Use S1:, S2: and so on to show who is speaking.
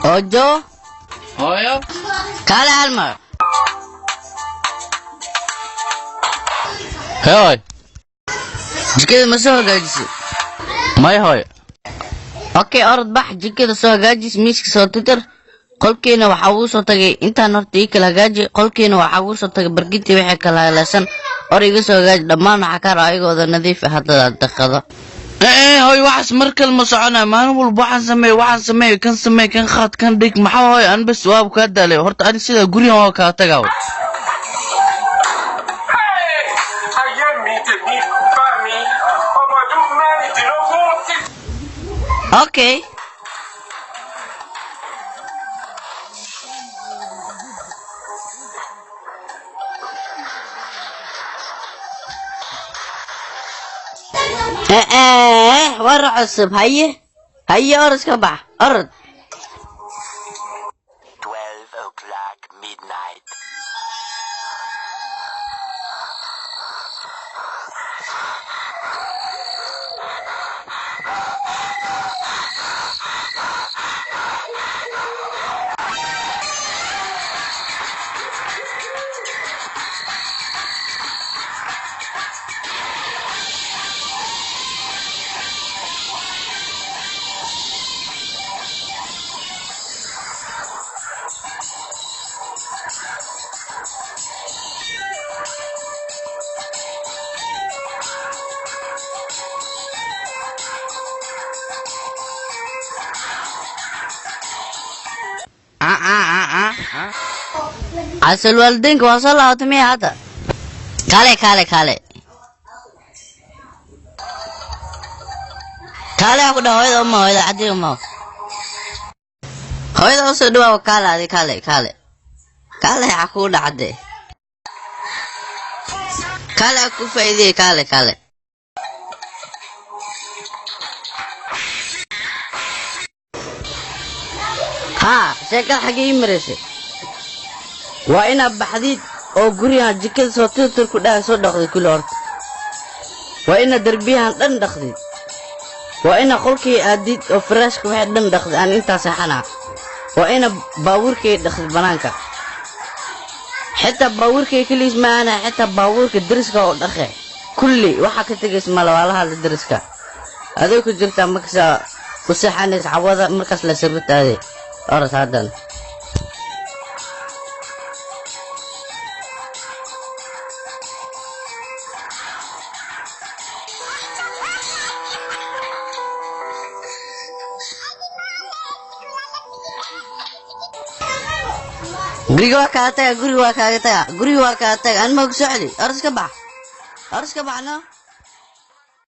S1: Ojo.
S2: Hooyo.
S1: Kaale Almar.
S2: Hooy.
S1: Jikada ma soo hagaajisay?
S2: May hooyo.
S1: Okay, orod bax jikada soo hagaajis miiska soo titir. Qolkeena waxa uu soo tagay intaan horta ii kala hagaaji. Qolkeena waxa uu soo tagay barkintii wixii kala haleesan. Or iga soo hagaaji dhammaan waxa ka raayigooda nadiif ah hadda daqiiqada.
S2: hooy waxaas markale ma soconaa maalin walba waxaan sameey kan qaad kan dhig maxaa hooy aan bas waab ka dalay horta ani sida guriga waa ka tagaa
S1: Okay. ورا عصب هيا أرز كبح أرد
S3: 12 o'clock midnight.
S1: عسى الوالدين وصلها وتمي هذا كالي أقول هاي أمه هاي عدي أمه هاي أصلا دوا وكالة هذه كالي أقول عدي كالي أكو فايدة كالي ها شكل حقي مرسي وأنا بحديد أو قريها جكل صوتي تركو ده صوت دخل كل أرض وأنا دربيها دن دخل وأنا خلقي أديد أو فراشك واحد دن دخل أنا أنت صحنا وأنا باوركي دخل بنانك حتى باوركي كل اسمه أنا حتى باورك درسك أو دخل كلي وحكي تجلس مالوالها لدرسك هذوك جرت مكسا وصحاني عوضة مركز لسرت هذه أرث هذا guriga waa ka taga أنا ما قصدي أرث كبح أنا